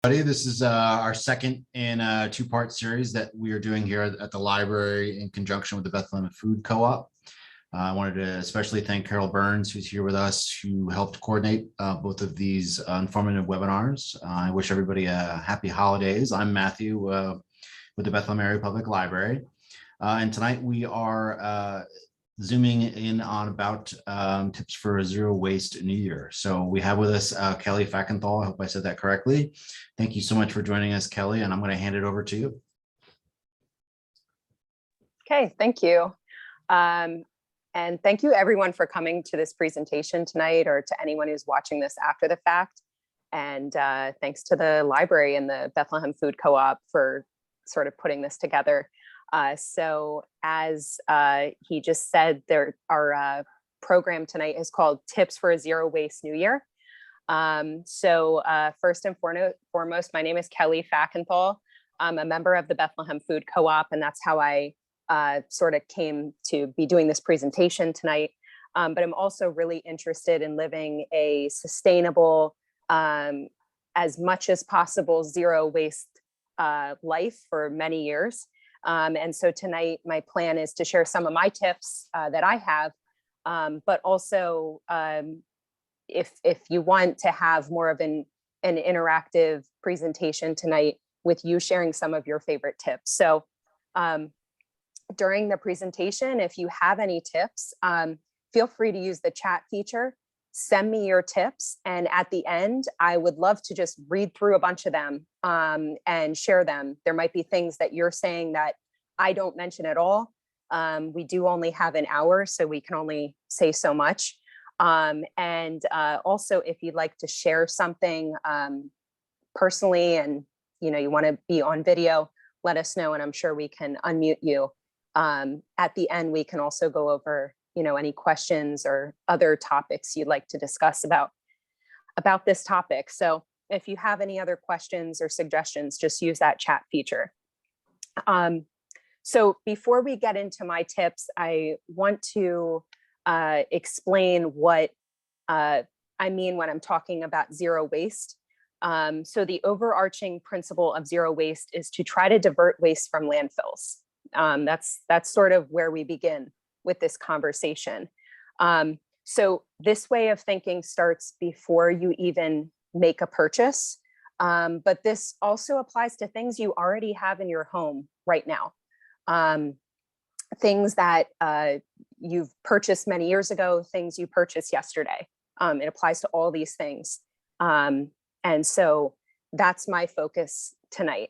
This is our second in a two-part series that we are doing here at the library in conjunction with the Bethlehem Food Co-op. I wanted to especially thank Carol Burns, who's here with us, who helped coordinate both of these informative webinars. I wish everybody a happy holidays. I'm Matthew with the Bethlehem Area Public Library. And tonight we are zooming in on about tips for a zero waste New Year. So we have with us Kelly Fackenthall. I hope I said that correctly. Thank you so much for joining us, Kelly, and I'm going to hand it over to you. Okay, thank you. And thank you everyone for coming to this presentation tonight, or to anyone who's watching this after the fact. And thanks to the library and the Bethlehem Food Co-op for sort of putting this together. So as he just said, our program tonight is called Tips for a Zero Waste New Year. First and foremost, my name is Kelly Fackenthall. I'm a member of the Bethlehem Food Co-op, and that's how I sort of came to be doing this presentation tonight. But I'm also really interested in living a sustainable, as much as possible, zero waste life for many years. And so tonight, my plan is to share some of my tips that I have, but also if you want to have more of an interactive presentation tonight with you sharing some of your favorite tips. So during the presentation, if you have any tips, feel free to use the chat feature, send me your tips. And at the end, I would love to just read through a bunch of them and share them. There might be things that you're saying that I don't mention at all. We do only have an hour, so we can only say so much. Also, if you'd like to share something personally and you want to be on video, let us know, and I'm sure we can unmute you. At the end, we can also go over any questions or other topics you'd like to discuss about this topic. So if you have any other questions or suggestions, just use that chat feature. So before we get into my tips, I want to explain what I mean when I'm talking about zero waste. So the overarching principle of zero waste is to try to divert waste from landfills. That's sort of where we begin with this conversation. So this way of thinking starts before you even make a purchase, but this also applies to things you already have in your home right now. Things that you've purchased many years ago, things you purchased yesterday. It applies to all these things. And so that's my focus tonight.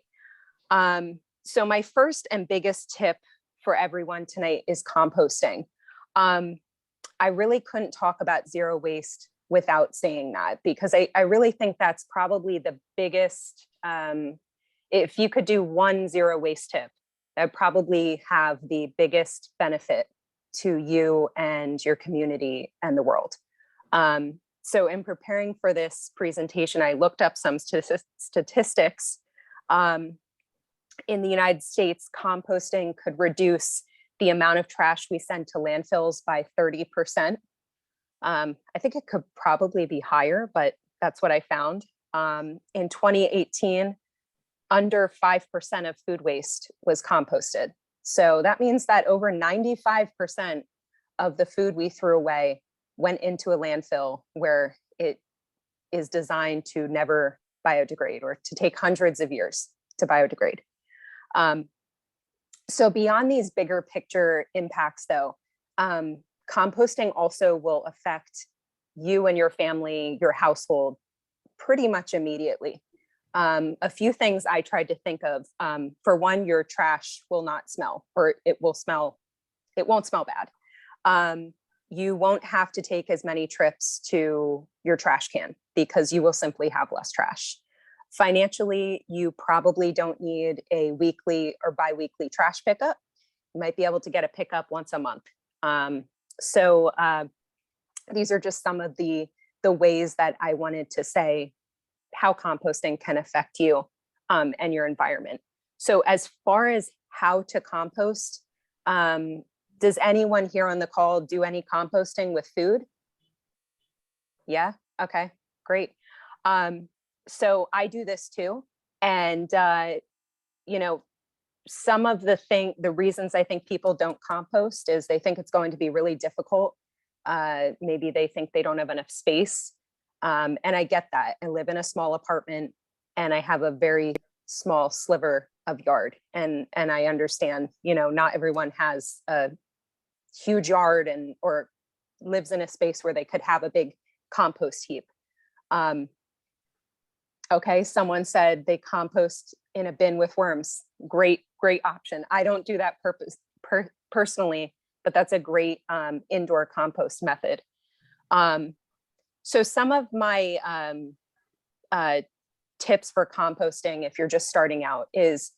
So my first and biggest tip for everyone tonight is composting. I really couldn't talk about zero waste without saying that, because I really think that's probably the biggest, if you could do one zero waste tip, that would probably have the biggest benefit to you and your community and the world. So in preparing for this presentation, I looked up some statistics. In the United States, composting could reduce the amount of trash we send to landfills by 30%. I think it could probably be higher, but that's what I found. In 2018, under 5% of food waste was composted. So that means that over 95% of the food we threw away went into a landfill where it is designed to never biodegrade, or to take hundreds of years to biodegrade. So beyond these bigger picture impacts, though, composting also will affect you and your family, your household, pretty much immediately. A few things I tried to think of. For one, your trash will not smell, or it won't smell bad. You won't have to take as many trips to your trash can because you will simply have less trash. Financially, you probably don't need a weekly or bi-weekly trash pickup. You might be able to get a pickup once a month. These are just some of the ways that I wanted to say how composting can affect you and your environment. So as far as how to compost, does anyone here on the call do any composting with food? Yeah, okay, great. So I do this too. And, you know, some of the reasons I think people don't compost is they think it's going to be really difficult. Maybe they think they don't have enough space. And I get that. I live in a small apartment and I have a very small sliver of yard. And I understand, not everyone has a huge yard or lives in a space where they could have a big compost heap. Okay, someone said they compost in a bin with worms. Great option. I don't do that personally, but that's a great indoor compost method. So some of my tips for composting, if you're just starting out, is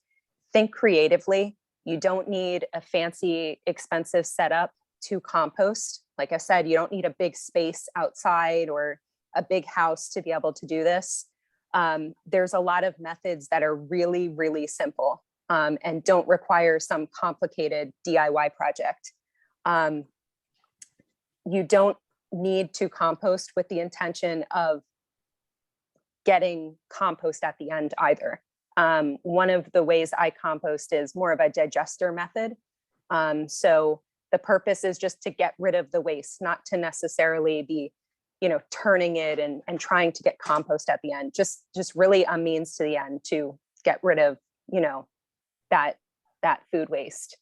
think creatively. You don't need a fancy, expensive setup to compost. Like I said, you don't need a big space outside or a big house to be able to do this. There's a lot of methods that are really, really simple and don't require some complicated DIY project. You don't need to compost with the intention of getting compost at the end either. One of the ways I compost is more of a digester method. So the purpose is just to get rid of the waste, not to necessarily be turning it and trying to get compost at the end, just really a means to the end to get rid of, that food waste.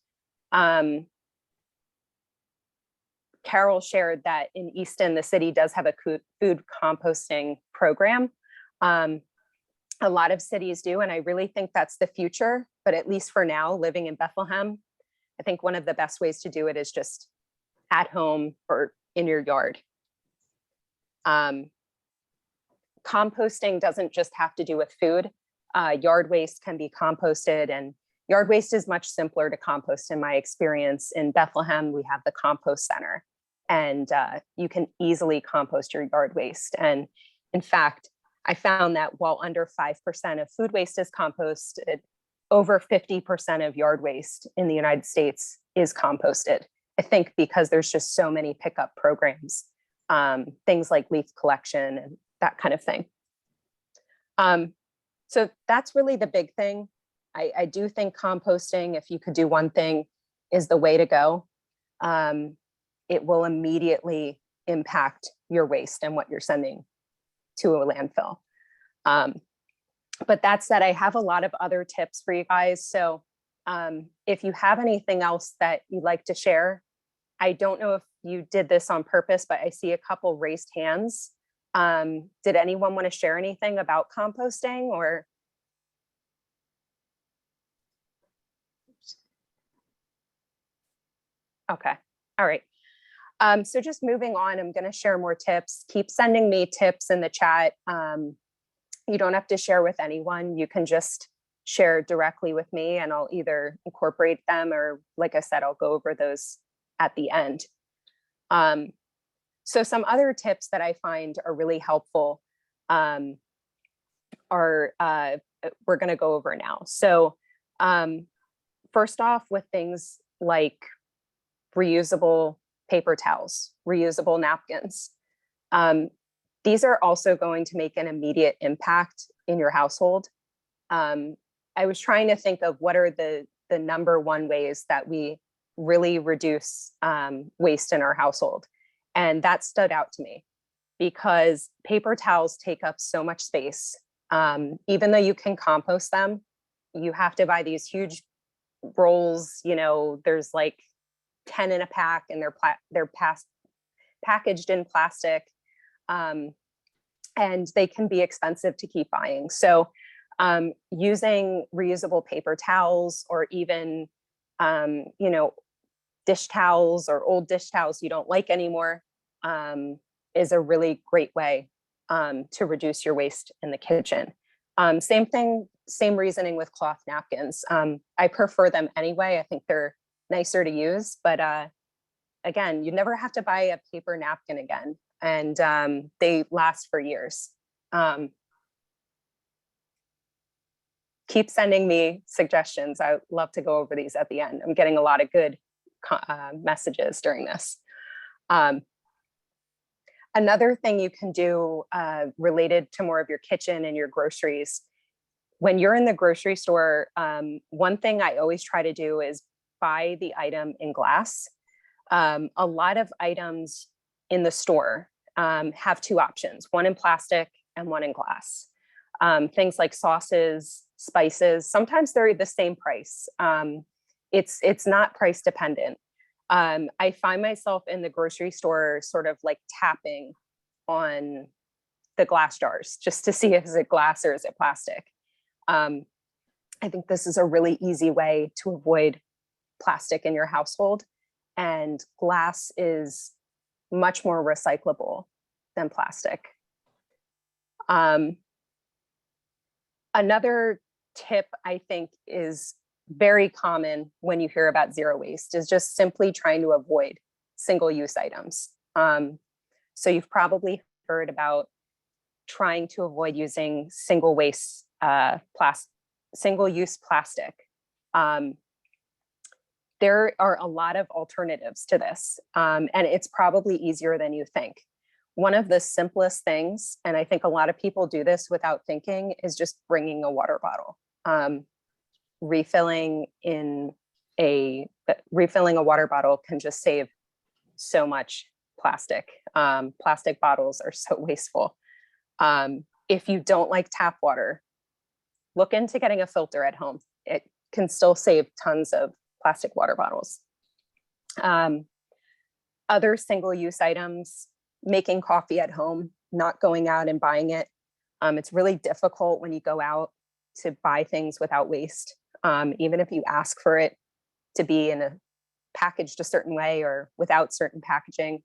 Carol shared that in Easton, the city does have a food composting program. A lot of cities do, and I really think that's the future, but at least for now, living in Bethlehem, I think one of the best ways to do it is just at home or in your yard. Composting doesn't just have to do with food. Yard waste can be composted, and yard waste is much simpler to compost in my experience. In Bethlehem, we have the compost center, and you can easily compost your yard waste. And in fact, I found that while under 5% of food waste is composted, over 50% of yard waste in the United States is composted. I think because there's just so many pickup programs. Things like leaf collection and that kind of thing. So that's really the big thing. I do think composting, if you could do one thing, is the way to go. It will immediately impact your waste and what you're sending to a landfill. But that said, I have a lot of other tips for you guys. So if you have anything else that you'd like to share, I don't know if you did this on purpose, but I see a couple raised hands. Did anyone want to share anything about composting or? Okay, all right. So just moving on, I'm going to share more tips. Keep sending me tips in the chat. You don't have to share with anyone. You can just share directly with me and I'll either incorporate them or, like I said, I'll go over those at the end. So some other tips that I find are really helpful are we're going to go over now. So first off, with things like reusable paper towels, reusable napkins. These are also going to make an immediate impact in your household. I was trying to think of what are the number one ways that we really reduce waste in our household. And that stood out to me because paper towels take up so much space. Even though you can compost them, you have to buy these huge rolls, there's like 10 in a pack and they're packaged in plastic. And they can be expensive to keep buying. So using reusable paper towels or even, dish towels or old dish towels you don't like anymore is a really great way to reduce your waste in the kitchen. Same thing, same reasoning with cloth napkins. I prefer them anyway. I think they're nicer to use, but again, you never have to buy a paper napkin again. And they last for years. Keep sending me suggestions. I would love to go over these at the end. I'm getting a lot of good messages during this. Another thing you can do related to more of your kitchen and your groceries, when you're in the grocery store, one thing I always try to do is buy the item in glass. A lot of items in the store have two options, one in plastic and one in glass. Things like sauces, spices, sometimes they're the same price. It's not price dependent. I find myself in the grocery store sort of like tapping on the glass jars just to see if is it glass or is it plastic. I think this is a really easy way to avoid plastic in your household, and glass is much more recyclable than plastic. Another tip I think is very common when you hear about zero waste is just simply trying to avoid single-use items. So you've probably heard about trying to avoid using single-use plastic. There are a lot of alternatives to this, and it's probably easier than you think. One of the simplest things, and I think a lot of people do this without thinking, is just bringing a water bottle. Refilling a water bottle can just save so much plastic. Plastic bottles are so wasteful. If you don't like tap water, look into getting a filter at home. It can still save tons of plastic water bottles. Other single-use items, making coffee at home, not going out and buying it. It's really difficult when you go out to buy things without waste. Even if you ask for it to be packaged a certain way or without certain packaging,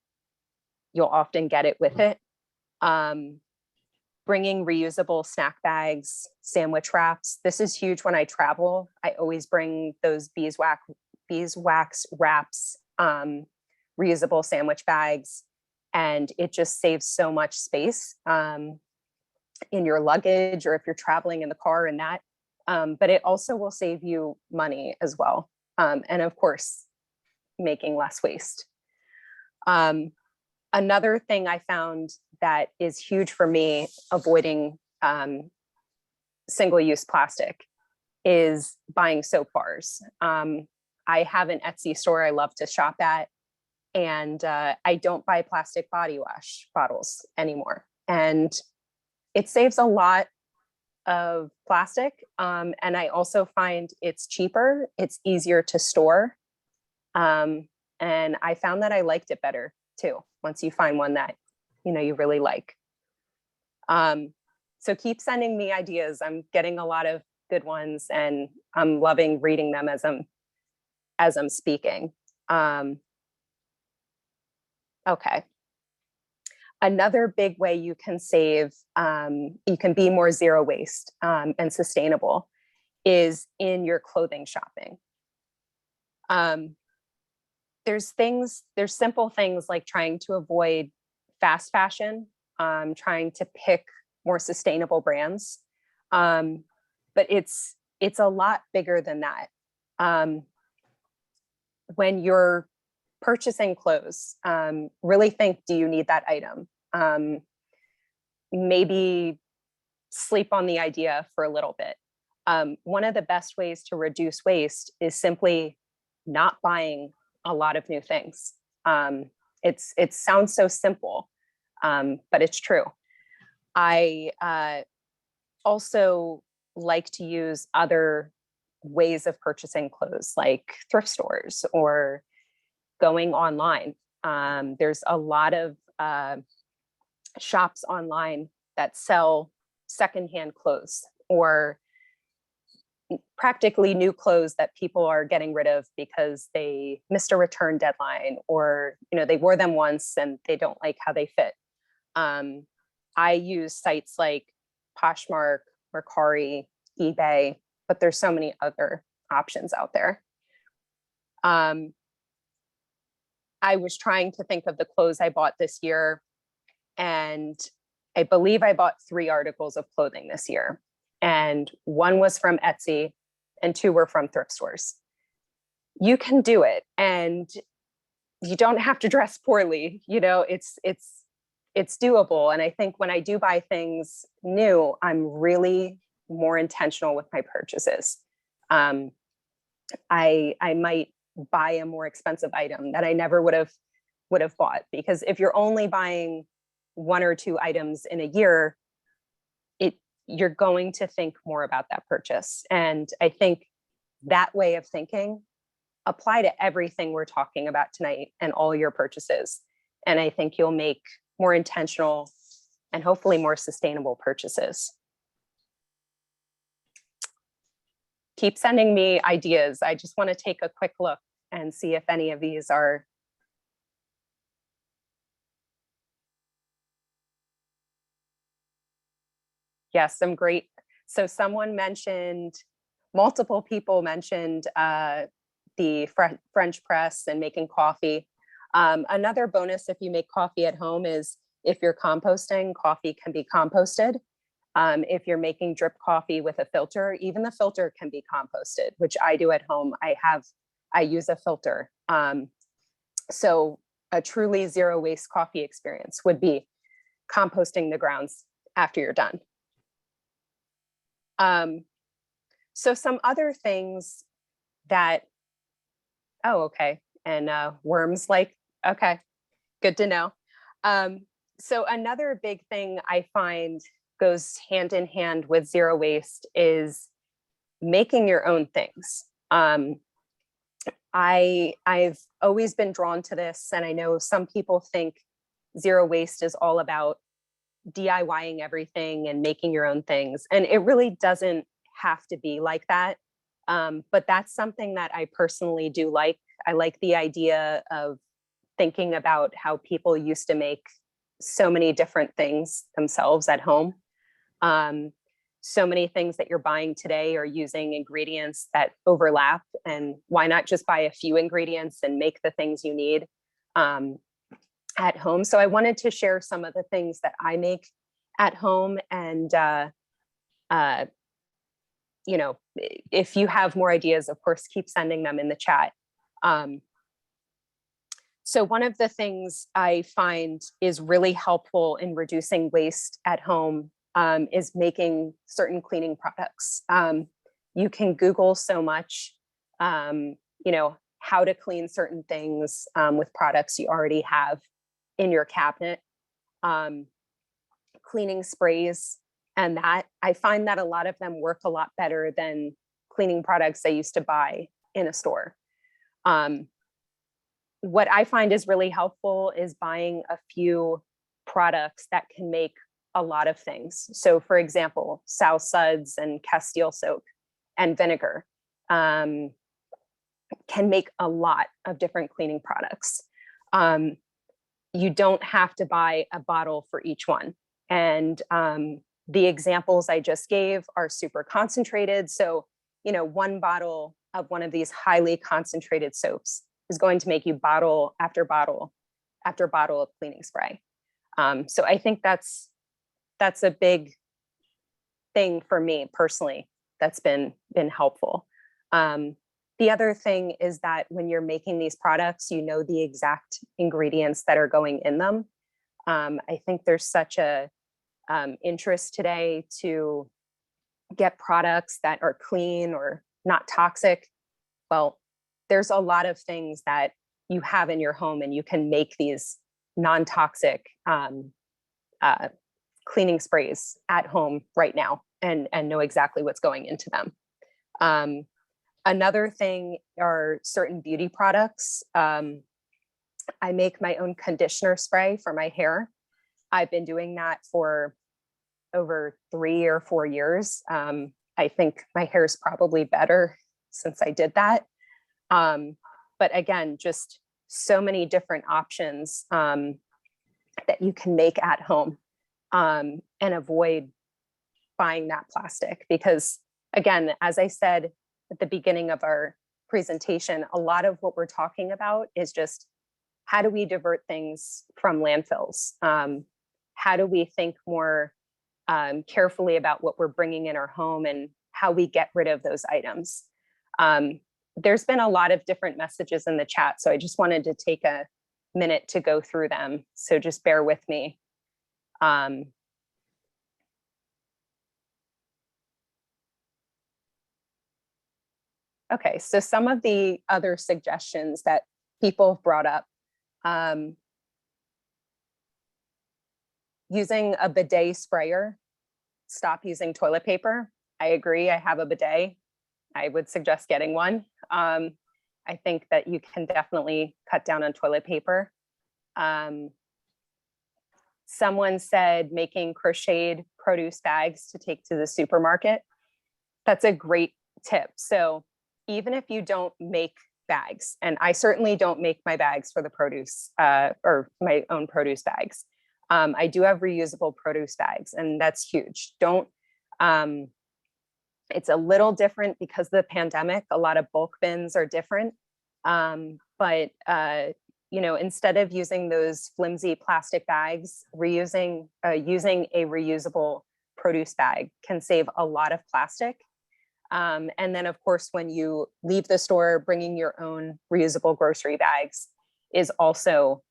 you'll often get it with it. Bringing reusable snack bags, sandwich wraps. This is huge when I travel. I always bring those beeswax wraps, reusable sandwich bags, and it just saves so much space in your luggage or if you're traveling in the car and that. But it also will save you money as well. And of course, making less waste. Another thing I found that is huge for me, avoiding single-use plastic, is buying soap bars. I have an Etsy store I love to shop at, and I don't buy plastic body wash bottles anymore. And it saves a lot of plastic. And I also find it's cheaper, it's easier to store. And I found that I liked it better too, once you find one that you really like. So keep sending me ideas. I'm getting a lot of good ones and I'm loving reading them as I'm speaking. Okay. Another big way you can save, you can be more zero waste and sustainable, is in your clothing shopping. There's simple things like trying to avoid fast fashion, trying to pick more sustainable brands. But it's a lot bigger than that. When you're purchasing clothes, really think, do you need that item? Maybe sleep on the idea for a little bit. One of the best ways to reduce waste is simply not buying a lot of new things. It sounds so simple, but it's true. I also like to use other ways of purchasing clothes, like thrift stores or going online. There's a lot of shops online that sell secondhand clothes or practically new clothes that people are getting rid of because they missed a return deadline, or they wore them once and they don't like how they fit. I use sites like Poshmark, Mercari, eBay, but there's so many other options out there. I was trying to think of the clothes I bought this year, and I believe I bought 3 articles of clothing this year, and 1 was from Etsy and 2 were from thrift stores. You can do it, and you don't have to dress poorly. It's it's doable. And I think when I do buy things new, I'm really more intentional with my purchases. I might buy a more expensive item that I never would have bought, because if you're only buying 1 or 2 items in a year, you're going to think more about that purchase. And I think that way of thinking apply to everything we're talking about tonight and all your purchases. And I think you'll make more intentional and hopefully more sustainable purchases. Keep sending me ideas. I just want to take a quick look and see if any of these are. Yes, some great. So someone mentioned, multiple people mentioned the French press and making coffee. Another bonus if you make coffee at home is if you're composting, coffee can be composted. If you're making drip coffee with a filter, even the filter can be composted, which I do at home. I use a filter. So a truly zero waste coffee experience would be composting the grounds after you're done. So some other things that, oh, okay. And worms like, okay, good to know. So another big thing I find goes hand in hand with zero waste is making your own things. I've always been drawn to this, and I know some people think zero waste is all about DIYing everything and making your own things. And it really doesn't have to be like that. But that's something that I personally do like. I like the idea of thinking about how people used to make so many different things themselves at home. So many things that you're buying today are using ingredients that overlap, and why not just buy a few ingredients and make the things you need at home. So I wanted to share some of the things that I make at home, and you know, if you have more ideas, of course, keep sending them in the chat. So one of the things I find is really helpful in reducing waste at home is making certain cleaning products. You can Google so much, you know, how to clean certain things with products you already have in your cabinet, cleaning sprays, and that I find that a lot of them work a lot better than cleaning products I used to buy in a store. What I find is really helpful is buying a few products that can make a lot of things. So for example, sow suds and Castile soap and vinegar can make a lot of different cleaning products. You don't have to buy a bottle for each one. And the examples I just gave are super concentrated. So, you know, 1 bottle of one of these highly concentrated soaps is going to make you bottle after bottle after bottle of cleaning spray. So I think that's a big thing for me personally that's been helpful. The other thing is that when you're making these products, you know the exact ingredients that are going in them. I think there's such a interest today to get products that are clean or not toxic. Well, there's a lot of things that you have in your home, and you can make these non-toxic cleaning sprays at home right now and know exactly what's going into them. Another thing are certain beauty products. I make my own conditioner spray for my hair. I've been doing that for over 3 or 4 years. I think my hair is probably better since I did that. But again, just so many different options that you can make at home and avoid buying that plastic. Because again, as I said at the beginning of our presentation, a lot of what we're talking about is just how do we divert things from landfills? How do we think more carefully about what we're bringing in our home and how we get rid of those items? There's been a lot of different messages in the chat, so I just wanted to take a minute to go through them. So just bear with me. Okay, so some of the other suggestions that people have brought up, using a bidet sprayer, stop using toilet paper. I agree, I have a bidet. I would suggest getting one. I think that you can definitely cut down on toilet paper. Someone said making crocheted produce bags to take to the supermarket. That's a great tip. So even if you don't make bags, and I certainly don't make my bags for the produce or my own produce bags, I do have reusable produce bags, and that's huge. It's a little different because of the pandemic. A lot of bulk bins are different. But instead of using those flimsy plastic bags, using a reusable produce bag can save a lot of plastic. And then, of course, when you leave the store, bringing your own reusable grocery bags is also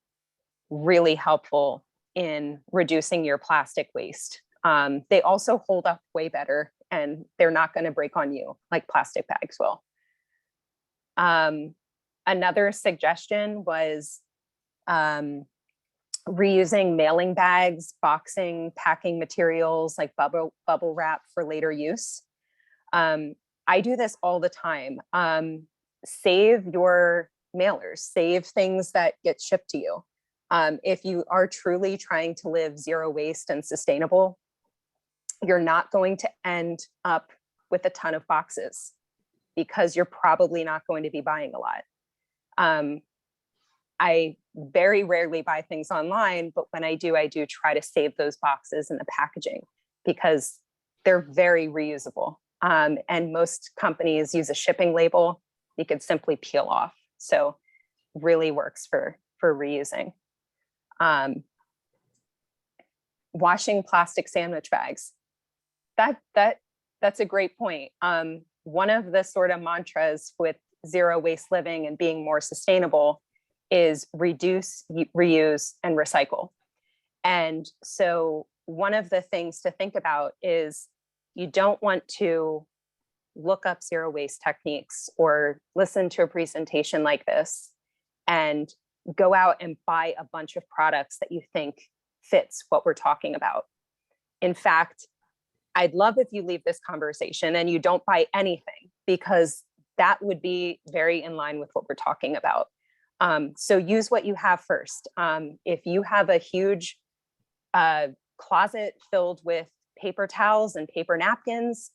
really helpful in reducing your plastic waste. They also hold up way better, and they're not going to break on you like plastic bags will. Another suggestion was reusing mailing bags, boxing, packing materials like bubble wrap for later use. I do this all the time. Save your mailers, save things that get shipped to you. If you are truly trying to live zero waste and sustainable, you're not going to end up with a ton of boxes because you're probably not going to be buying a lot. I very rarely buy things online, but when I do try to save those boxes and the packaging because they're very reusable. And most companies use a shipping label you could simply peel off. So really works for reusing. Washing plastic sandwich bags. That's a great point. One of the sort of mantras with zero waste living and being more sustainable is reduce, reuse, and recycle. And so one of the things to think about is you don't want to look up zero waste techniques or listen to a presentation like this and go out and buy a bunch of products that you think fits what we're talking about. In fact, I'd love if you leave this conversation and you don't buy anything, because that would be very in line with what we're talking about. So use what you have first. If you have a huge closet filled with paper towels and paper napkins,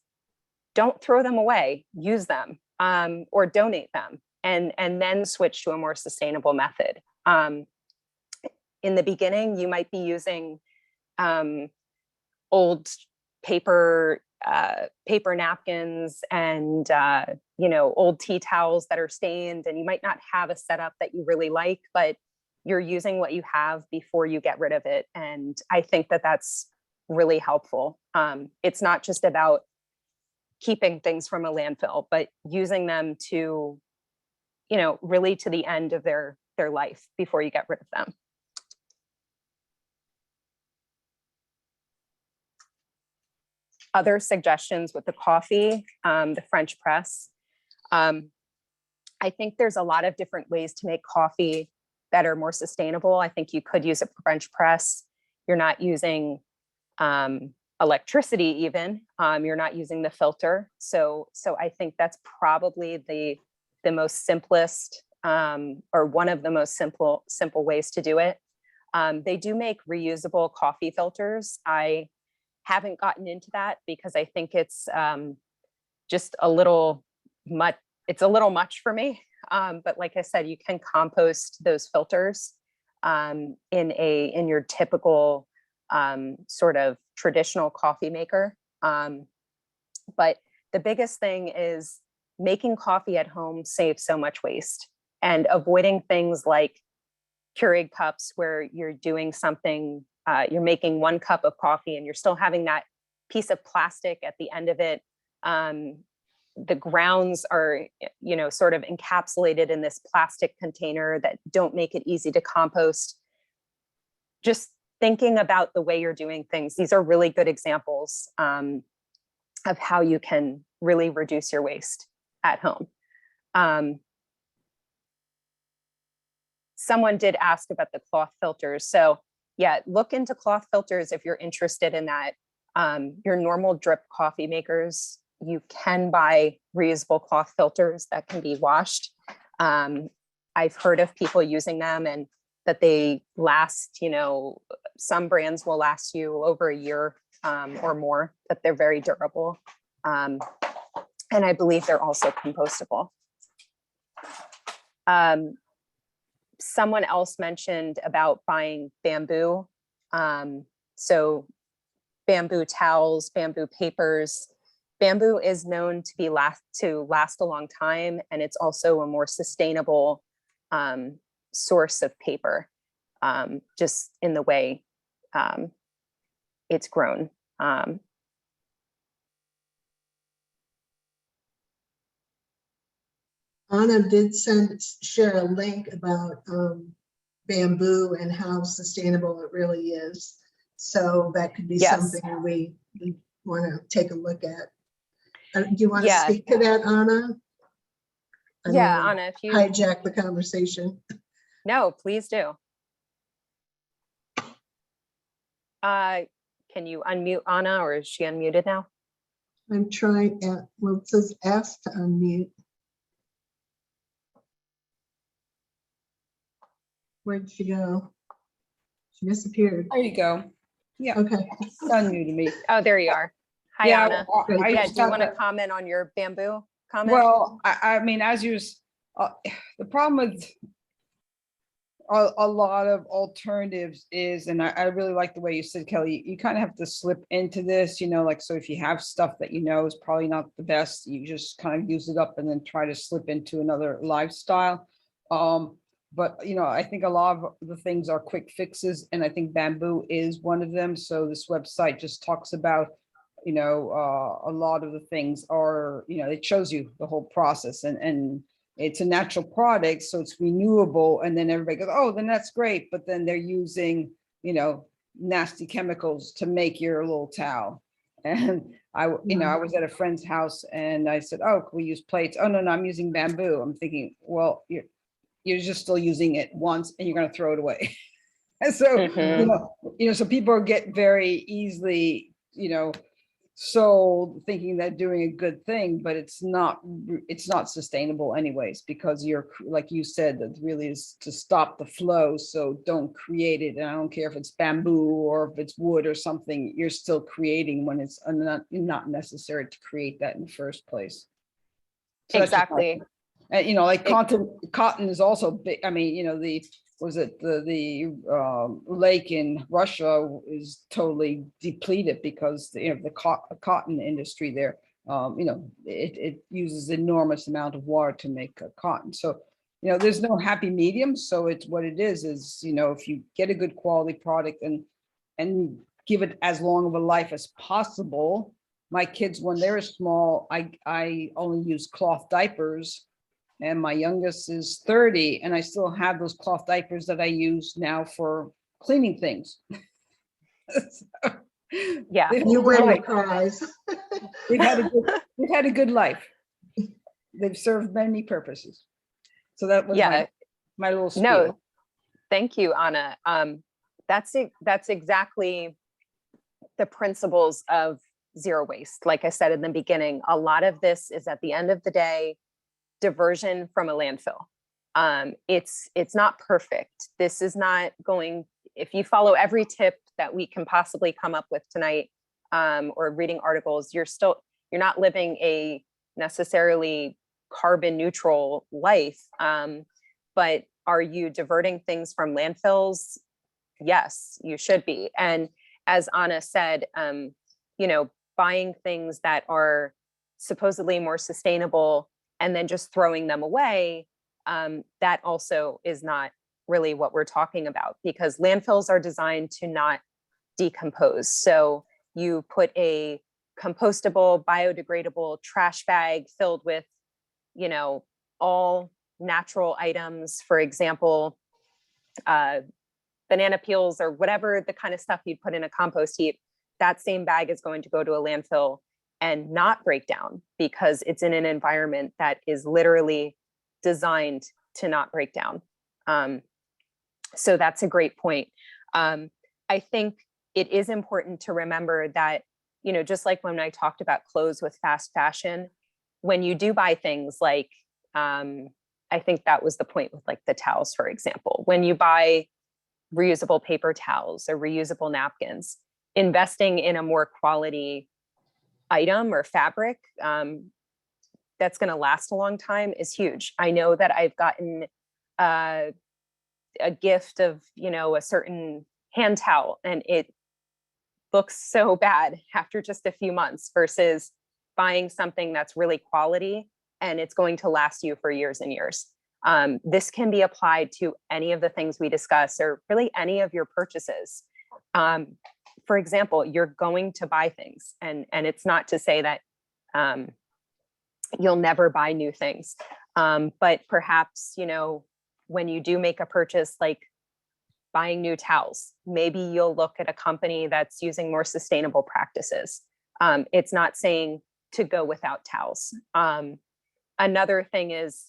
don't throw them away, use them or donate them, and then switch to a more sustainable method. In the beginning, you might be using old paper napkins and old tea towels that are stained, and you might not have a setup that you really like, but you're using what you have before you get rid of it. And I think that that's really helpful. It's not just about keeping things from a landfill, but using them to, really to the end of their life before you get rid of them. Other suggestions with the coffee, the French press. I think there's a lot of different ways to make coffee that are more sustainable. I think you could use a French press. You're not using electricity even. You're not using the filter. So I think that's probably the most simplest or one of the most simple ways to do it. They do make reusable coffee filters. I haven't gotten into that because I think it's just a little much. It's a little much for me. But like I said, you can compost those filters in your typical sort of traditional coffee maker. But the biggest thing is making coffee at home saves so much waste, and avoiding things like Keurig cups where you're doing something, you're making 1 cup of coffee and you're still having that piece of plastic at the end of it. The grounds are, sort of encapsulated in this plastic container that don't make it easy to compost. Just thinking about the way you're doing things. These are really good examples of how you can really reduce your waste at home. Someone did ask about the cloth filters. So yeah, look into cloth filters if you're interested in that. Your normal drip coffee makers, you can buy reusable cloth filters that can be washed. I've heard of people using them and that they last, some brands will last you over a year or more, that they're very durable. And I believe they're also compostable. Someone else mentioned about buying bamboo. So bamboo towels, bamboo papers. Bamboo is known to last a long time, and it's also a more sustainable source of paper, just in the way it's grown. Anna did share a link about bamboo and how sustainable it really is. So that could be something we want to take a look at. Do you want to speak to that, Anna? Anna, if you hijack the conversation. No, please do. Can you unmute Anna, or is she unmuted now? I'm trying. Well, it says ask to unmute. Where'd she go? She disappeared. There you go. Yeah. Okay. It's unmuted me. Oh, there you are. Hi, Yeah, Anna. I Do you just want to have comment on your bamboo comment? Well, I mean, as you, the problem with a lot of alternatives is, and I really like the way you said, Kelly, you kind of have to slip into this, like, so if you have stuff that is probably not the best, you just kind of use it up and then try to slip into another lifestyle. But, I think a lot of the things are quick fixes, and I think bamboo is one of them. So this website just talks about, a lot of the things are, it shows you the whole process, and it's a natural product, so it's renewable. And then everybody goes, oh, then that's great. But then they're using, nasty chemicals to make your little towel. And I was at a friend's house and I said, oh, can we use plates? Oh, no, I'm using bamboo. I'm thinking, well, you're just still using it once and you're going to throw it away. And so, so people get very easily, sold thinking they're doing a good thing, but it's not sustainable anyways, because you're, like you said, that really is to stop the flow. So don't create it. And I don't care if it's bamboo or if it's wood or something, you're still creating when it's not necessary to create that in the first place. So exactly. And like cotton is also big. I mean, the lake in Russia is totally depleted because the cotton industry there, it uses enormous amount of water to make cotton. So there's no happy medium. So it's what it is if you get a good quality product and give it as long of a life as possible. My kids, when they were small, I only use cloth diapers. And my youngest is 30, and I still have those cloth diapers that I use now for cleaning things. So, yeah, you win the prize. They've had a good life. They've served many purposes. So that was my little spiel. No, thank you, Anna. That's exactly the principles of zero waste. Like I said in the beginning, a lot of this is, at the end of the day, diversion from a landfill. It's not perfect. This is not going, if you follow every tip that we can possibly come up with tonight, or reading articles, you're not living a necessarily carbon neutral life. But are you diverting things from landfills? Yes, you should be. And as Anna said, buying things that are supposedly more sustainable and then just throwing them away, that also is not really what we're talking about, because landfills are designed to not decompose. So you put a compostable, biodegradable trash bag filled with, all natural items. For example, banana peels or whatever the kind of stuff you'd put in a compost heap, that same bag is going to go to a landfill and not break down because it's in an environment that is literally designed to not break down. So that's a great point. I think it is important to remember that, you know, just like when I talked about clothes with fast fashion, when you do buy things like, I think that was the point with like the towels, for example, when you buy reusable paper towels or reusable napkins, investing in a more quality item or fabric that's going to last a long time is huge. I know that I've gotten a gift of, you know, a certain hand towel and it looks so bad after just a few months versus buying something that's really quality and it's going to last you for years and years. This can be applied to any of the things we discuss or really any of your purchases. For example, you're going to buy things and it's not to say that you'll never buy new things. But perhaps, you know, when you do make a purchase, like buying new towels, maybe you'll look at a company that's using more sustainable practices. It's not saying to go without towels. Another thing is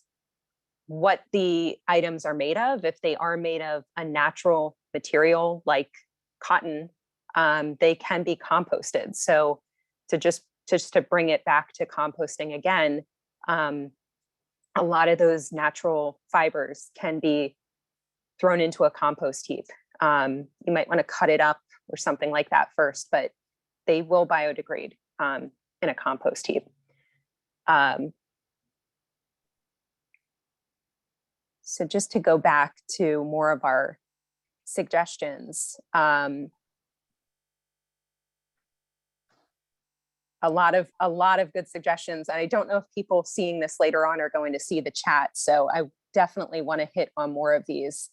what the items are made of. If they are made of a natural material like cotton, they can be composted. So just to bring it back to composting again, a lot of those natural fibers can be thrown into a compost heap. You might want to cut it up or something like that first, but they will biodegrade in a compost heap. So just to go back to more of our suggestions, a lot of good suggestions. And I don't know if people seeing this later on are going to see the chat. So I definitely want to hit on more of these.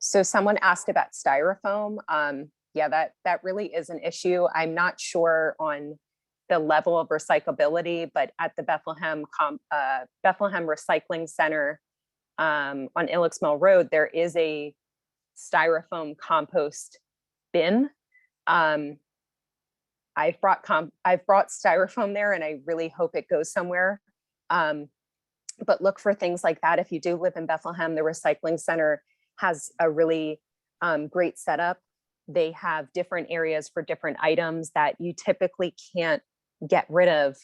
So someone asked about styrofoam. Yeah, that really is an issue. I'm not sure on the level of recyclability, but at the Bethlehem Recycling Center on Ilex Mill Road, there is a styrofoam compost bin. I've brought styrofoam there and I really hope it goes somewhere. But look for things like that. If you do live in Bethlehem, the Recycling Center has a really great setup. They have different areas for different items that you typically can't get rid of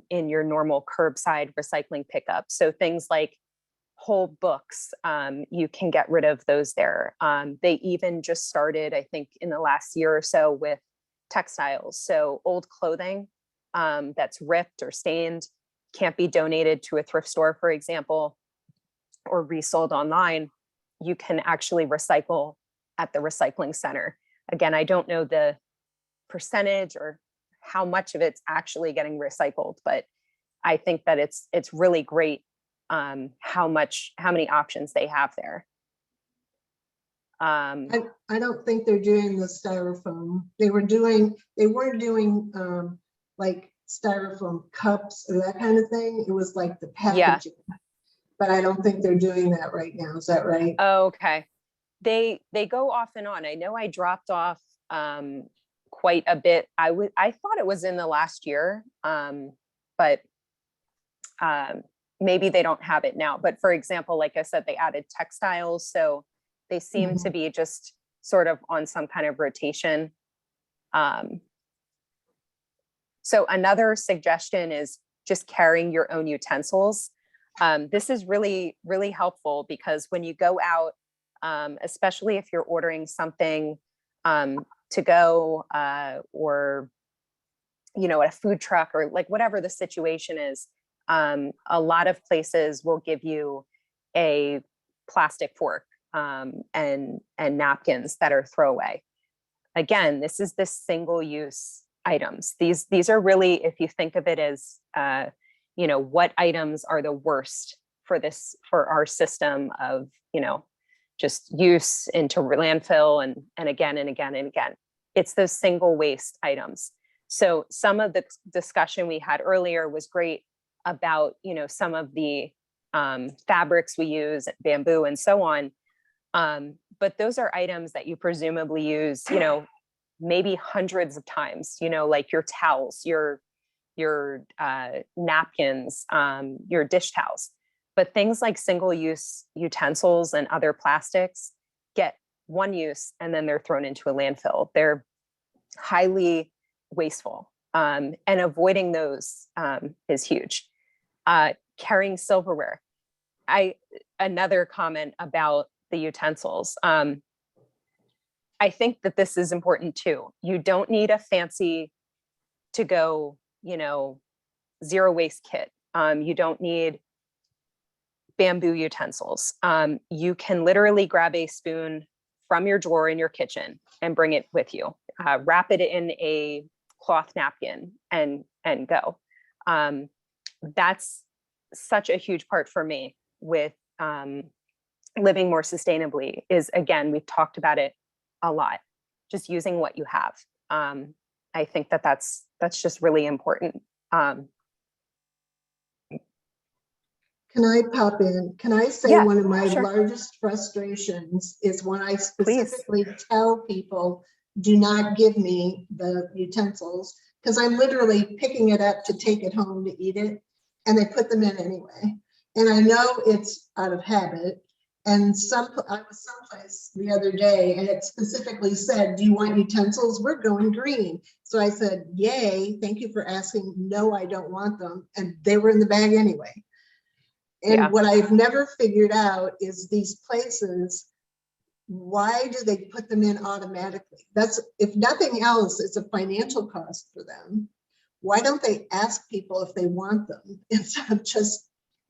in your normal curbside recycling pickup. So things like whole books, you can get rid of those there. They even just started, I think, in the last year or so with textiles. So old clothing that's ripped or stained can't be donated to a thrift store, for example, or resold online. You can actually recycle at the recycling center. Again, I don't know the percentage or how much of it's actually getting recycled, but I think that it's really great how many options they have there. I don't think they're doing the styrofoam. They were doing like styrofoam cups or that kind of thing. It was like the packaging. Yeah. But I don't think they're doing that right now. Is that right? Oh, okay. They go off and on. I know I dropped off quite a bit. I thought it was in the last year, but maybe they don't have it now. But for example, like I said, they added textiles. So they seem to be just sort of on some kind of rotation. So another suggestion is just carrying your own utensils. This is really, really helpful because when you go out, especially if you're ordering something to go or, you know, at a food truck or like whatever the situation is, a lot of places will give you a plastic fork and napkins that are throwaway. Again, this is the single-use items. These are really, if you think of it as, you know, what items are the worst for our system of, you know, just use into landfill and again and again and again. It's those single waste items. So some of the discussion we had earlier was great about, some of the fabrics we use, bamboo and so on. But those are items that you presumably use, maybe hundreds of times, like your towels, your napkins, your dish towels. But things like single-use utensils and other plastics get one use and then they're thrown into a landfill. They're highly wasteful, and avoiding those is huge. Carrying silverware. Another comment about the utensils. I think that this is important too. You don't need a fancy to go, zero waste kit. You don't need bamboo utensils. You can literally grab a spoon from your drawer in your kitchen and bring it with you. Wrap it in a cloth napkin and go. That's such a huge part for me with living more sustainably is, again, we've talked about it a lot, just using what you have. I think that's just really important. Can I pop in? Can I say Yeah, one of my sure. largest frustrations is when I specifically tell people, do not give me the utensils, because I'm literally picking it up to take it home to eat it, and they put them in anyway. And I know it's out of habit. And I was someplace the other day and it specifically said, do you want utensils? We're going green. So I said, yay, thank you for asking. No, I don't want them. And they were in the bag anyway. And what I've never figured out is these places, why do they put them in automatically? That's, if nothing else, it's a financial cost for them. Why don't they ask people if they want them instead of just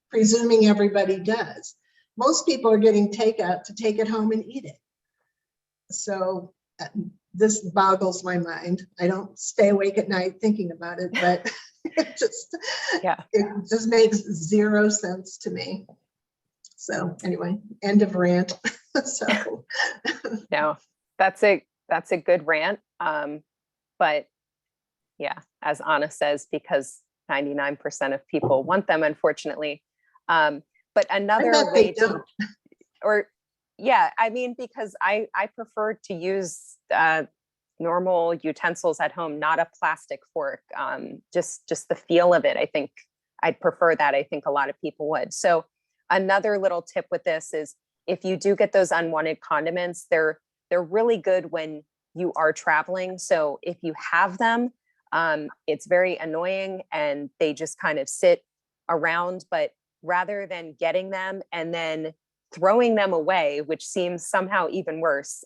presuming everybody does? Most people are getting takeout to take it home and eat it. So this boggles my mind. I don't stay awake at night thinking about it, but it just makes zero sense to me. So anyway, end of rant. So no, that's a good rant. But yeah, as Anna says, because 99% of people want them, unfortunately. But another way to, because I prefer to use normal utensils at home, not a plastic fork. Just the feel of it. I think I'd prefer that. I think a lot of people would. So another little tip with this is if you do get those unwanted condiments, they're really good when you are traveling. So if you have them, it's very annoying and they just kind of sit around, but rather than getting them and then throwing them away, which seems somehow even worse,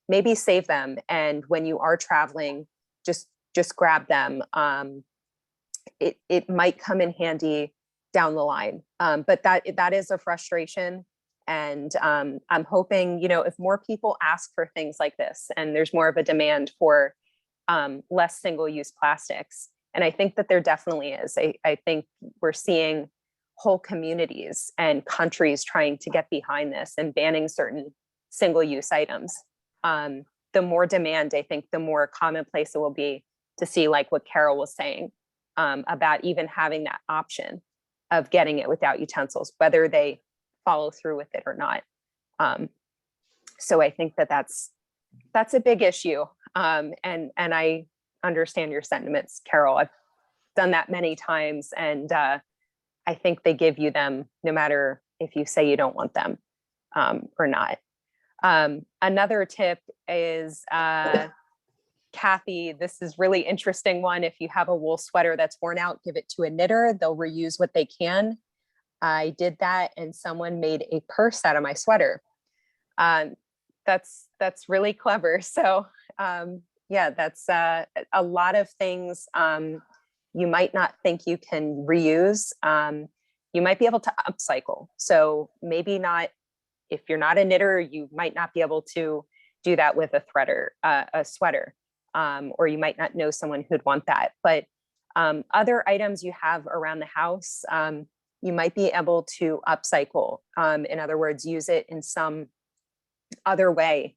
maybe save them. And when you are traveling, just grab them. It might come in handy down the line. But that is a frustration. And I'm hoping, if more people ask for things like this, and there's more of a demand for less single-use plastics. And I think that there definitely is. I think we're seeing whole communities and countries trying to get behind this and banning certain single-use items. The more demand, I think, the more commonplace it will be to see, like what Carol was saying, about even having that option of getting it without utensils, whether they follow through with it or not. So I think that's a big issue. And I understand your sentiments, Carol. I've done that many times, and I think they give you them no matter if you say you don't want them or not. Another tip is, Kathy, this is really interesting one. If you have a wool sweater that's worn out, give it to a knitter. They'll reuse what they can. I did that and someone made a purse out of my sweater. That's really clever. So that's a lot of things you might not think you can reuse. You might be able to upcycle. So maybe not, if you're not a knitter, you might not be able to do that with a sweater, or you might not know someone who'd want that. But other items you have around the house, you might be able to upcycle. In other words, use it in some other way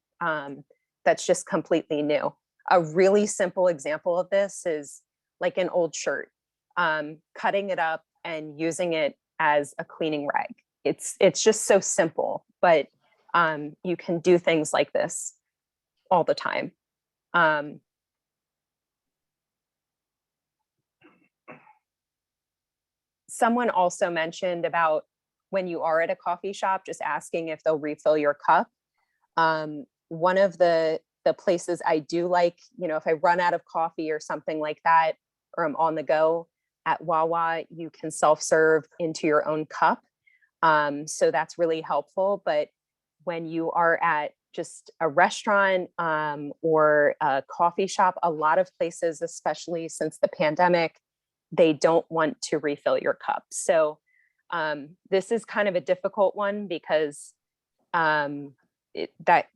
that's just completely new. A really simple example of this is like an old shirt, cutting it up and using it as a cleaning rag. It's just so simple, but you can do things like this all the time. Someone also mentioned about when you are at a coffee shop, just asking if they'll refill your cup. One of the places I do like, you know, if I run out of coffee or something like that, or I'm on the go at Wawa, you can self-serve into your own cup. So that's really helpful. But when you are at just a restaurant or a coffee shop, a lot of places, especially since the pandemic, they don't want to refill your cup. So this is kind of a difficult one because that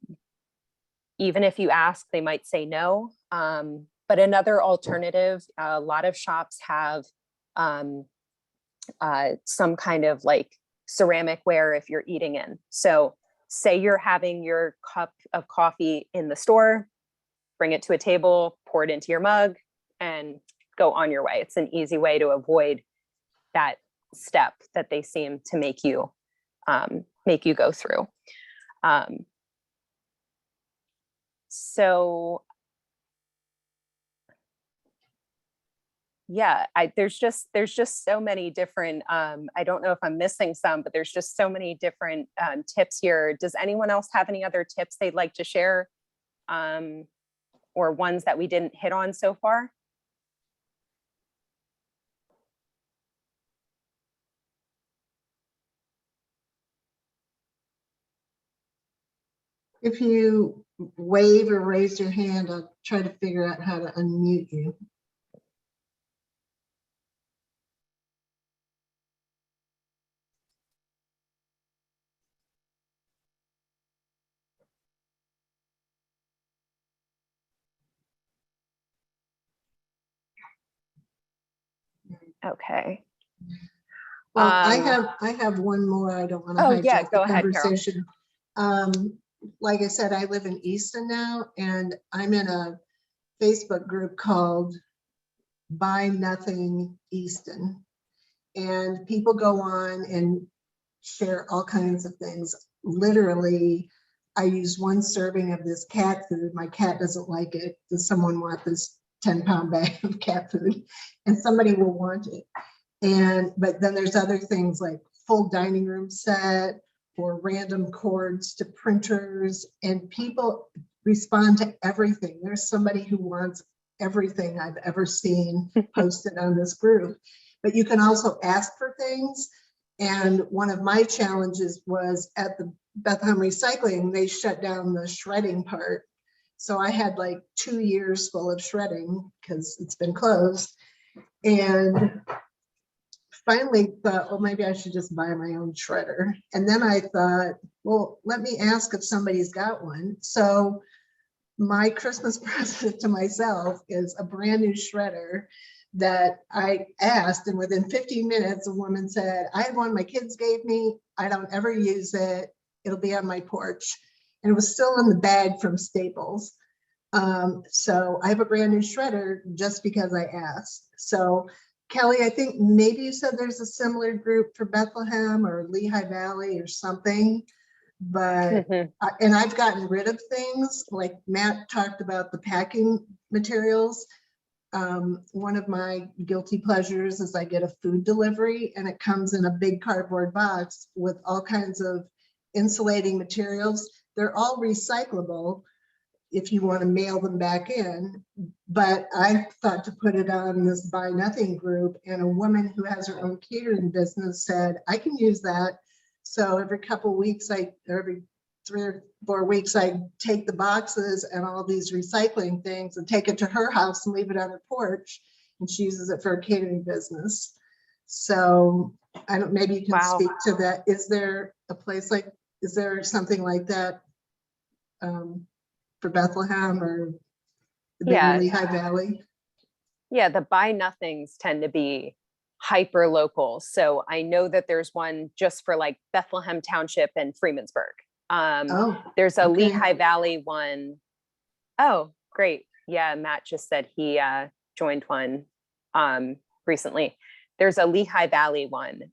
even if you ask, they might say no. But another alternative, a lot of shops have some kind of like ceramic ware if you're eating in. So say you're having your cup of coffee in the store, bring it to a table, pour it into your mug, and go on your way. It's an easy way to avoid that step that they seem to make you go through. So yeah, there's just so many different, I don't know if I'm missing some, but there's just so many different tips here. Does anyone else have any other tips they'd like to share, or ones that we didn't hit on so far? If you wave or raise your hand, I'll try to figure out how to unmute you. Okay. Well, I have one more. I don't want to Oh yeah, hijack go the ahead, Carol. conversation. Like I said, I live in Easton now, and I'm in a Facebook group called Buy Nothing Easton. And people go on and share all kinds of things. Literally, I use one serving of this cat food. My cat doesn't like it. Does someone want this 10-pound bag of cat food? And somebody will want it. But then there's other things like full dining room set or random cords to printers, and people respond to everything. There's somebody who wants everything I've ever seen posted on this group. But you can also ask for things. And one of my challenges was at the Bethlehem Recycling, they shut down the shredding part. So I had like 2 years full of shredding because it's been closed. And finally thought, well, maybe I should just buy my own shredder. And then I thought, well, let me ask if somebody's got one. So my Christmas present to myself is a brand new shredder that I asked, and within 15 minutes, a woman said, I had one my kids gave me. I don't ever use it. It'll be on my porch. And it was still in the bag from Staples. So I have a brand new shredder just because I asked. So Kelly, I think maybe you said there's a similar group for Bethlehem or Lehigh Valley or something, but, and I've gotten rid of things like Matt talked about the packing materials. One of my guilty pleasures is I get a food delivery and it comes in a big cardboard box with all kinds of insulating materials. They're all recyclable if you want to mail them back in, but I thought to put it on this Buy Nothing group, and a woman who has her own catering business said, I can use that. So every couple of weeks, every 3 or 4 weeks, I take the boxes and all these recycling things and take it to her house and leave it on her porch, and she uses it for a catering business. So I don't, maybe you can speak to that. Is there a place like, is there something like that for Bethlehem or the big Lehigh Valley? Yeah, the Buy Nothings tend to be hyper local. So I know that there's one just for like Bethlehem Township and Freemansburg. There's a Lehigh Valley one. Oh, great. Yeah, Matt just said he joined one recently. There's a Lehigh Valley one.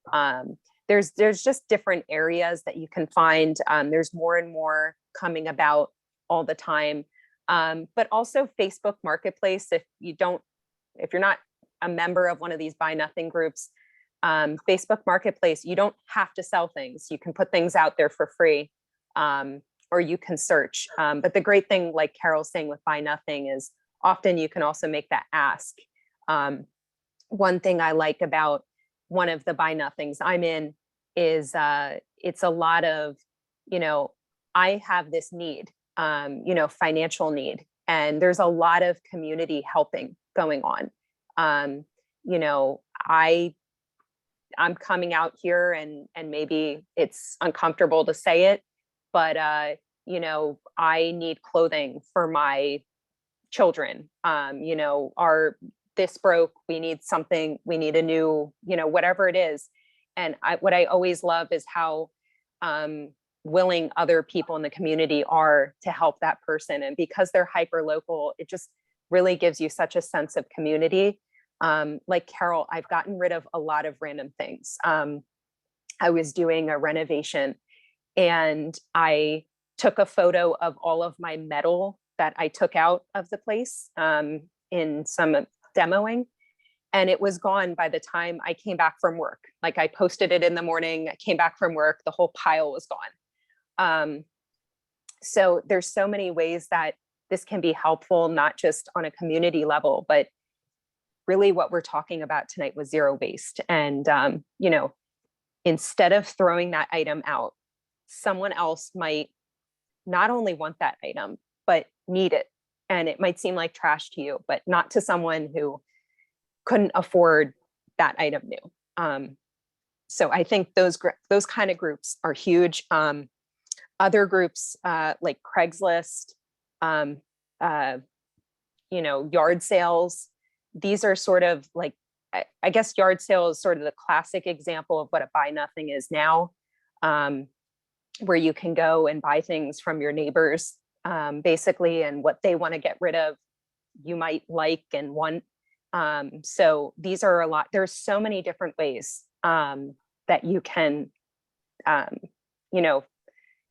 There's just different areas that you can find. There's more and more coming about all the time. But also Facebook Marketplace. If you're not a member of one of these buy nothing groups, Facebook Marketplace, you don't have to sell things. You can put things out there for free, or you can search. But the great thing, like Carol's saying with buy nothing, is often you can also make that ask. One thing I like about one of the buy nothings I'm in is it's a lot of, I have this need, financial need, and there's a lot of community helping going on. I'm coming out here and maybe it's uncomfortable to say it, but I need clothing for my children. This broke, we need something, we need a new, whatever it is. And what I always love is how willing other people in the community are to help that person. And because they're hyper local, it just really gives you such a sense of community. Like Carol, I've gotten rid of a lot of random things. I was doing a renovation and I took a photo of all of my metal that I took out of the place in some demoing, and it was gone by the time I came back from work. Like I posted it in the morning, I came back from work, the whole pile was gone. So there's so many ways that this can be helpful, not just on a community level, but really what we're talking about tonight was zero waste. And, instead of throwing that item out, someone else might not only want that item, but need it. And it might seem like trash to you, but not to someone who couldn't afford that item new. So I think those kind of groups are huge. Other groups like Craigslist, yard sales. These are sort of like, I guess yard sale is sort of the classic example of what a buy nothing is now, where you can go and buy things from your neighbors, basically, and what they want to get rid of, you might like and want. So these are there's so many different ways that you can,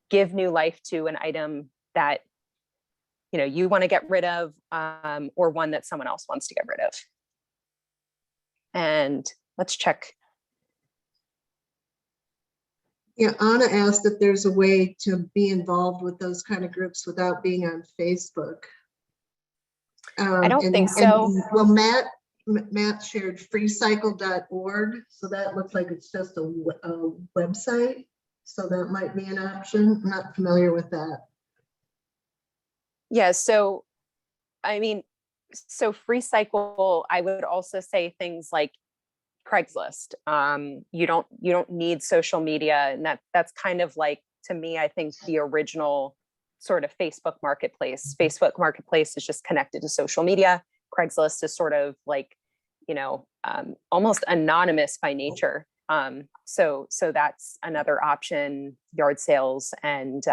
give new life to an item that, you want to get rid of, or one that someone else wants to get rid of. And let's check. Yeah, Anna asked if there's a way to be involved with those kind of groups without being on Facebook. I don't think so. Well, Matt shared freecycle.org. So that looks like it's just a website. So that might be an option. I'm not familiar with that. Yeah, so FreeCycle, I would also say things like Craigslist. You don't need social media, and that's kind of like, to me, I think the original sort of Facebook Marketplace. Facebook Marketplace is just connected to social media. Craigslist is sort of like, almost anonymous by nature. So that's another option. Yard sales and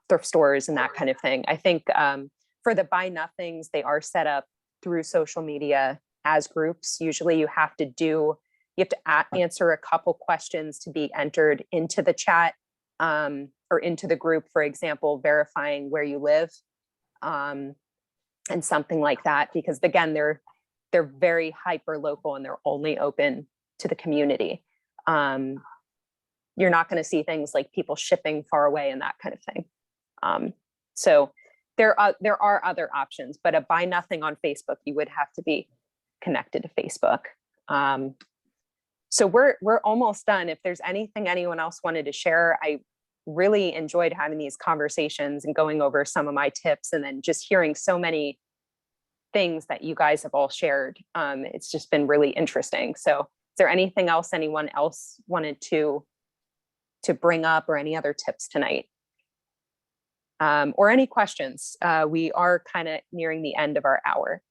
thrift stores and that kind of thing. I think for the buy nothings, they are set up through social media as groups. Usually you have to answer a couple questions to be entered into the chat, or into the group, for example, verifying where you live, and something like that, because again, they're very hyper local and they're only open to the community. You're not going to see things like people shipping far away and that kind of thing. So there are other options, but a buy nothing on Facebook, you would have to be connected to Facebook. So we're almost done. If there's anything anyone else wanted to share, I really enjoyed having these conversations and going over some of my tips, and then just hearing so many things that you guys have all shared. It's just been really interesting. So is there anything else anyone else wanted to bring up, or any other tips tonight? Or any questions? We are kind of nearing the end of our hour.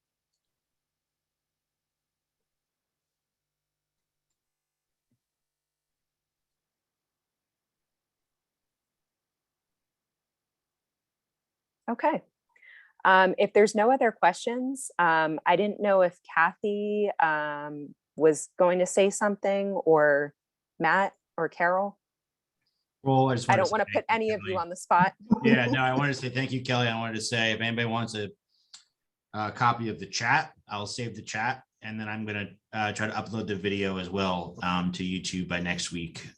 Okay. If there's no other questions, I didn't know if Kathy was going to say something, or Matt or Carol. Well, I just I wanted don't to want to say put thank you, any of you Kelly. on the spot. Yeah, no, I wanted to say thank you, Kelly. I wanted to say if anybody wants a copy of the chat, I'll save the chat, and then I'm gonna try to upload the video as well to YouTube by next week.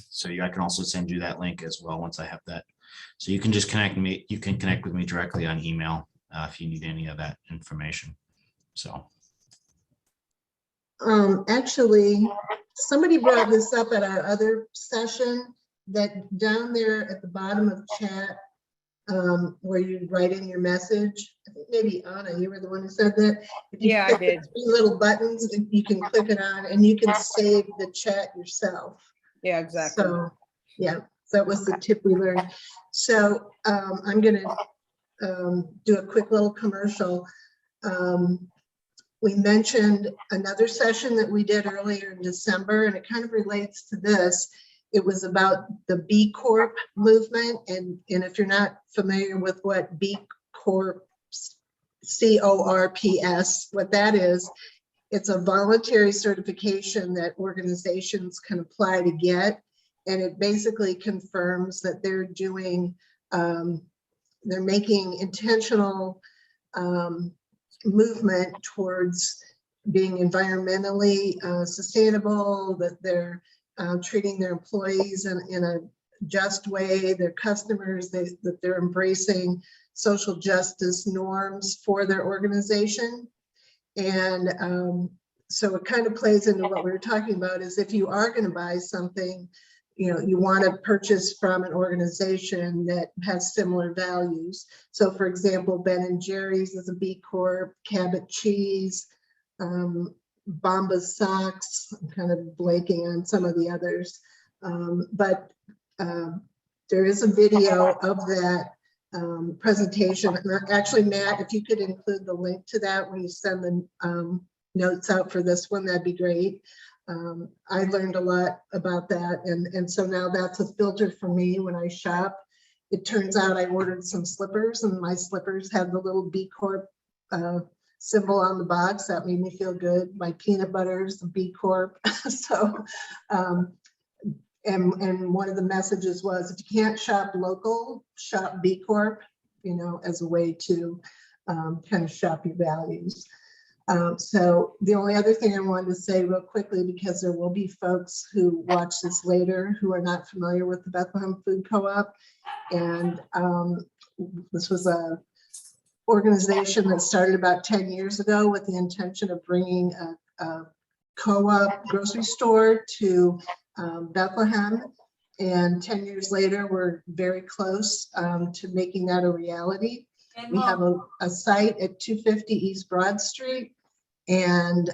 So I can also send you that link as well once I have that. So you can just connect me. You can connect with me directly on email if you need any of that information. So. Actually, somebody brought this up at our other session, that down there at the bottom of chat, where you write in your message. I think maybe Anna, you were the one who said that. If you Yeah, I click the did. three little buttons, and you can click it on, and you can save the chat yourself. Yeah, exactly. So, yeah, that was the tip we learned. So I'm gonna do a quick little commercial. We mentioned another session that we did earlier in December, and it kind of relates to this. It was about the B Corp movement. And if you're not familiar with what B Corp, CORPS, what that is, it's a voluntary certification that organizations can apply to get. And it basically confirms that they're doing, they're making intentional movement towards being environmentally sustainable, that they're treating their employees in a just way, their customers, that they're embracing social justice norms for their organization. And so it kind of plays into what we were talking about, is if you are going to buy something, you want to purchase from an organization that has similar values. So for example, Ben & Jerry's is a B Corp, Cabot Cheese, Bombas Socks. I'm kind of blanking on some of the others. But there is a video of that presentation. Actually, Matt, if you could include the link to that when you send the notes out for this one, that'd be great. I learned a lot about that, and so now that's a filter for me when I shop. It turns out I ordered some slippers, and my slippers had the little B Corp symbol on the box. That made me feel good. My peanut butter is the B Corp. So, and one of the messages was, if you can't shop local, shop B Corp, as a way to kind of shop your values. So the only other thing I wanted to say real quickly, because there will be folks who watch this later who are not familiar with the Bethlehem Food Co-op, and this was a organization that started about 10 years ago with the intention of bringing a co-op grocery store to Bethlehem. And 10 years later, we're very close to making that a reality. We have a site at 250 East Broad Street, and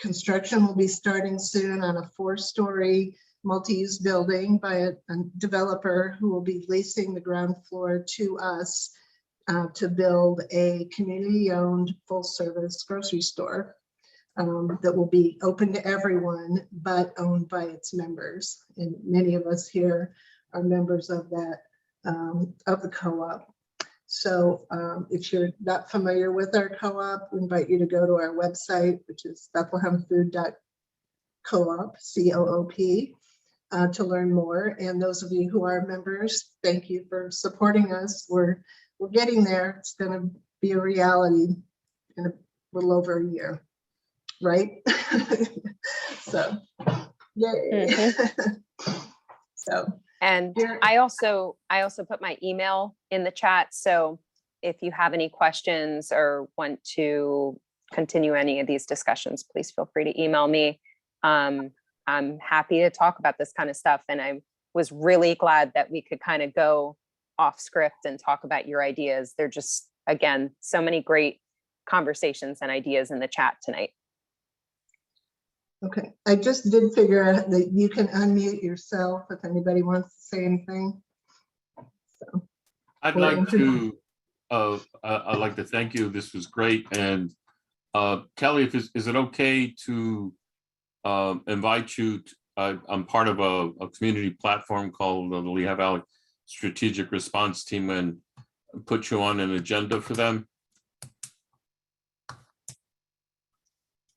construction will be starting soon on a 4-story multi-use building by a developer who will be leasing the ground floor to us to build a community-owned full-service grocery store that will be open to everyone, but owned by its members. And many of us here are members of that, of the co-op. So if you're not familiar with our co-op, we invite you to go to our website, which is bethlehemfood.coop, C-O-O-P, to learn more. And those of you who are members, thank you for supporting us. We're getting there. It's going to be a reality in a little over a year, right? So, yay. Mm-hmm. So. And I also put my email in the chat. So if you have any questions or want to continue any of these discussions, please feel free to email me. I'm happy to talk about this kind of stuff. And I was really glad that we could kind of go off script and talk about your ideas. They're just, again, so many great conversations and ideas in the chat tonight. Okay, I just did figure out that you can unmute yourself if anybody wants to say anything. So I'd like to thank you. This was great. And Kelly, is it okay to invite you? I'm part of a community platform called the Lehigh Valley Strategic Response Team, and put you on an agenda for them.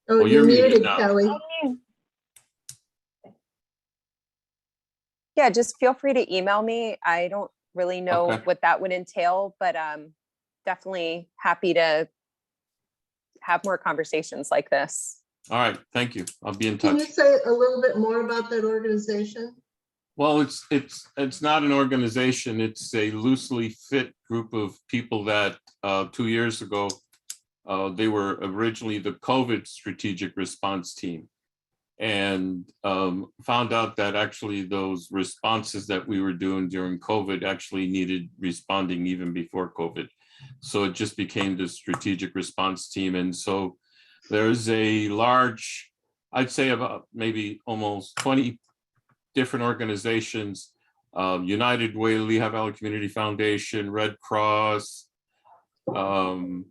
Oh, Oh, you're you're muted muted, now. Kelly. Yeah, just feel free to email me. I don't really know Okay. what that would entail, but definitely happy to have more conversations like this. All right, thank you. I'll be in Can you touch. say a little bit more about that organization? Well, it's not an organization. It's a loosely fit group of people that 2 years ago, they were originally the COVID strategic response team, and found out that actually those responses that we were doing during COVID actually needed responding even before COVID. So it just became the strategic response team. And so there's a large, I'd say about maybe almost 20 different organizations, United Way, Lehigh Valley Community Foundation, Red Cross, I'm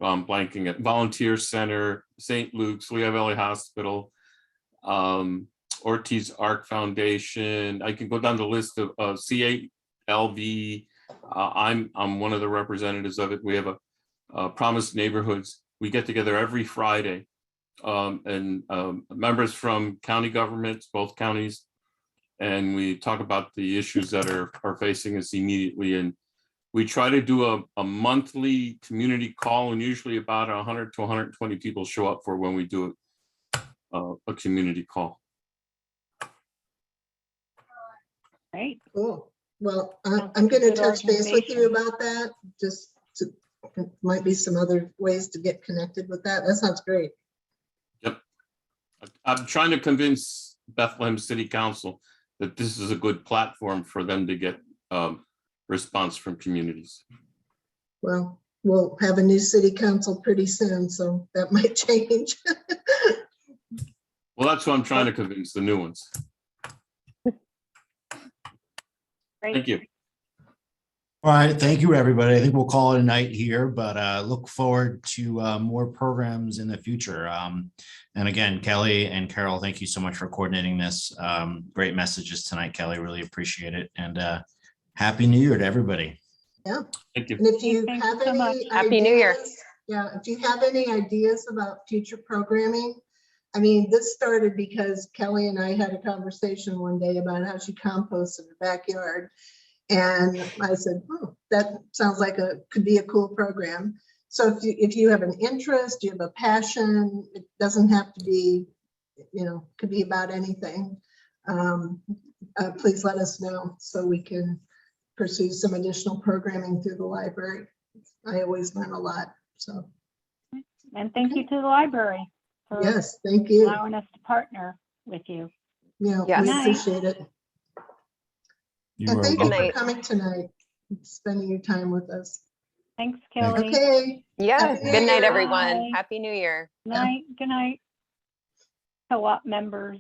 blanking at Volunteer Center, St. Luke's, Lehigh Valley Hospital, Ortiz Arc Foundation. I can go down the list of CALV. I'm one of the representatives of it. We have a Promised Neighborhoods. We get together every Friday, and members from county governments, both counties, and we talk about the issues that are facing us immediately. And we try to do a monthly community call, and usually about 100 to 120 people show up for when we do a community call. Great. Cool. Well, Sounds I'm like a going to good touch base with you organization. about that. Just to, might be some other ways to get connected with that. That sounds great. Yep. I'm trying to convince Bethlehem City Council that this is a good platform for them to get response from communities. Well, we'll have a new city council pretty soon, so that might change. Well, that's what I'm trying to convince the new ones. Great. Thank you. All right, thank you, everybody. I think we'll call it a night here, but look forward to more programs in the future. And again, Kelly and Carol, thank you so much for coordinating this. Great messages tonight, Kelly. Really appreciate it. And Happy New Year to everybody. Yeah. Thank you. And if you Thank you have so much. any Happy New Year. ideas, yeah, if you have any ideas about future programming, I mean, this started because Kelly and I had a conversation one day about how she composts in her backyard. And I said, oh, that sounds like could be a cool program. So if you have an interest, you have a passion, it doesn't have to be, could be about anything. Please let us know so we can pursue some additional programming through the library. I always learn a lot, so. And thank you to the library for Yes, thank you. allowing us to partner with you. Yeah, Yes. we appreciate it. You And are thank you welcome. for coming tonight, and spending your time with us. Thanks, Thank Kelly. Okay, Yeah, Happy New good night, Year. everyone. Bye. Happy New Year. Night. Good night. Co-op members.